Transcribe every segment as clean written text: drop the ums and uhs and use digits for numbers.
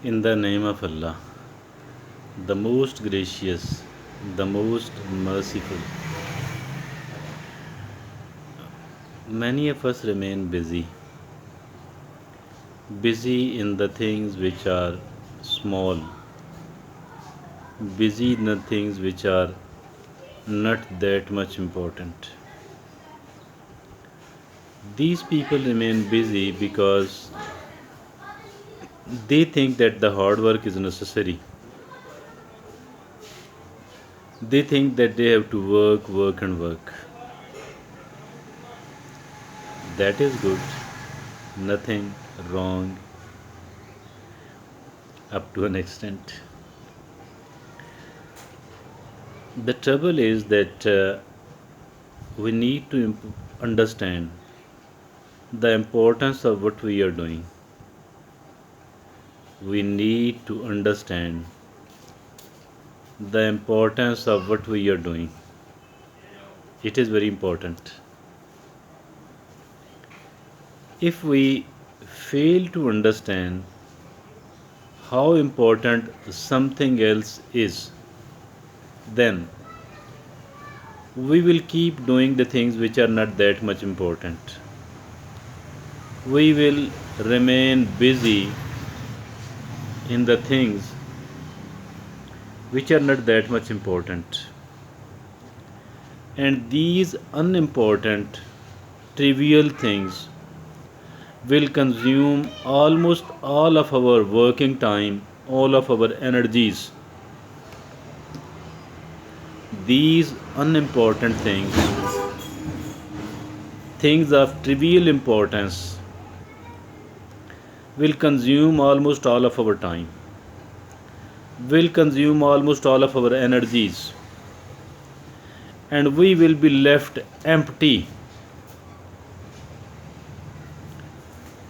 In the name of Allah, the most gracious, the most merciful. Many of us remain busy in the things which are small, busy in the things which are not that much important. These people remain busy because they think that the hard work is necessary. They think that they have to work, and work. That is good, nothing wrong up to an extent. The trouble is that we need to understand the importance of what we are doing. We need to understand the importance of what we are doing. It is very important. If we fail to understand how important something else is, then we will keep doing the things which are not that much important. We will remain busy in the things which are not that much important. And these unimportant, trivial things will consume almost all of our working time, all of our energies. These unimportant things of trivial importance, will consume almost all of our time, will consume almost all of our energies, and we will be left empty.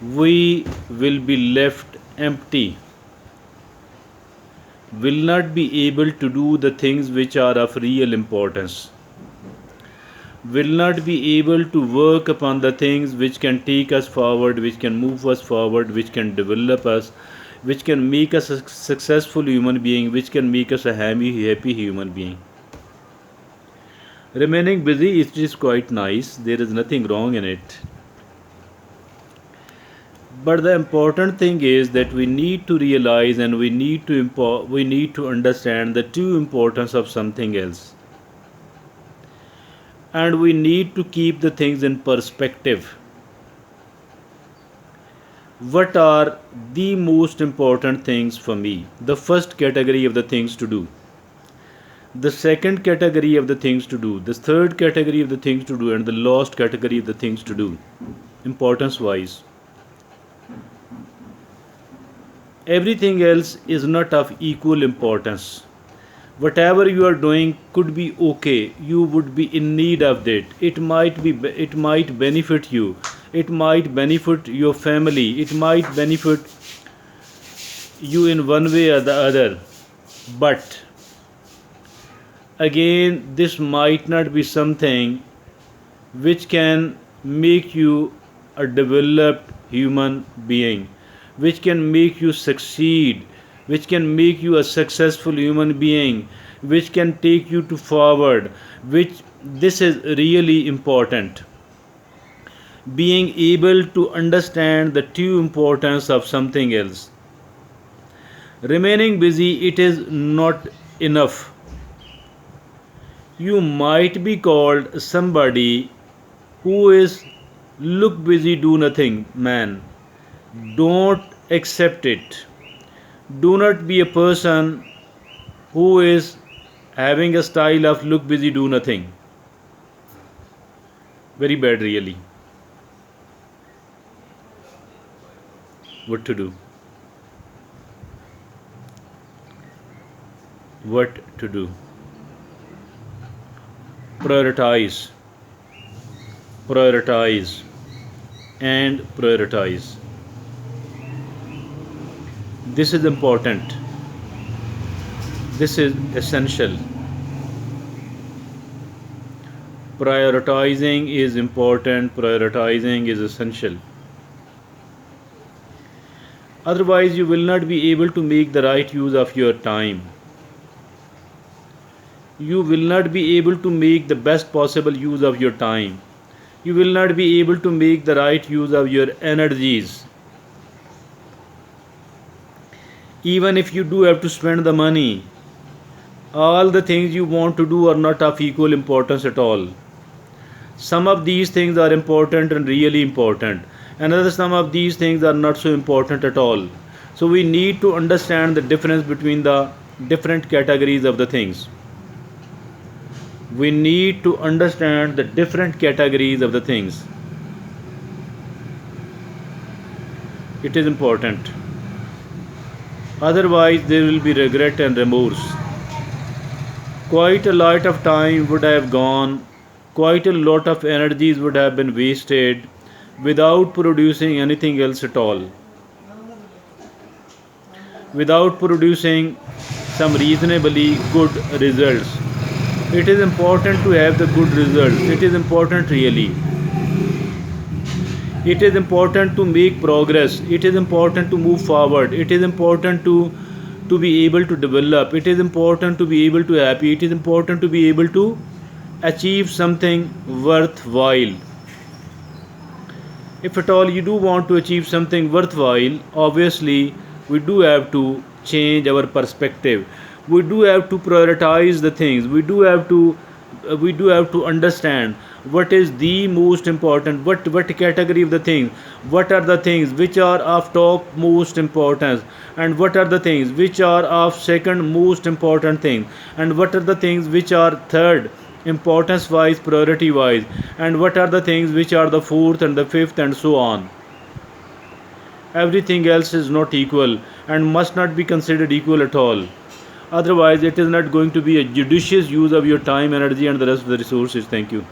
We will be left empty, will not be able to do the things which are of real importance, will not be able to work upon the things which can take us forward, which can move us forward, which can develop us, which can make us a successful human being, which can make us a happy human being. Remaining busy is quite nice, there is nothing wrong in it. But the important thing is that we need to realize and we need to understand the true importance of something else. And we need to keep the things in perspective. What are the most important things for me? The first category of the things to do. The second category of the things to do. The third category of the things to do. And the last category of the things to do. Importance wise. Everything else is not of equal importance. Whatever you are doing could be okay, you would be in need of that. It might benefit you, it might benefit your family, it might benefit you in one way or the other. But again, this might not be something which can make you a developed human being, which can make you succeed, which can make you a successful human being, which can take you to forward, which this is really important. Being able to understand the true importance of something else. Remaining busy, it is not enough. You might be called somebody who is look busy, do nothing man. Don't accept it. Do not be a person who is having a style of look busy, do nothing. Very bad, really. What to do? What to do? Prioritize, prioritize, and prioritize. This is important. This is essential. Prioritizing is important, prioritizing is essential. Otherwise, you will not be able to make the right use of your time. You will not be able to make the best possible use of your time. You will not be able to make the right use of your energies. Even if you do have to spend the money, all the things you want to do are not of equal importance at all. Some of these things are important and really important, and other some of these things are not so important at all. So we need to understand the difference between the different categories of the things. We need to understand the different categories of the things. It is important. Otherwise, there will be regret and remorse. Quite a lot of time would have gone, quite a lot of energies would have been wasted without producing anything else at all, without producing some reasonably good results. It is important to have the good results. It is important really. It is important to make progress. It is important to move forward. It is important to be able to develop. It is important to be able to happy. It is important to be able to achieve something worthwhile. If at all you do want to achieve something worthwhile, obviously we do have to change our perspective. We do have to prioritize the things. We do have to understand what is the most important, what category of the things, what are the things which are of top most importance, and what are the things which are of second most important thing, and what are the things which are third importance wise, priority wise, and what are the things which are the fourth and the fifth, and so on. Everything else is not equal and must not be considered equal at all. Otherwise, it is not going to be a judicious use of your time, energy, and the rest of the resources. Thank you.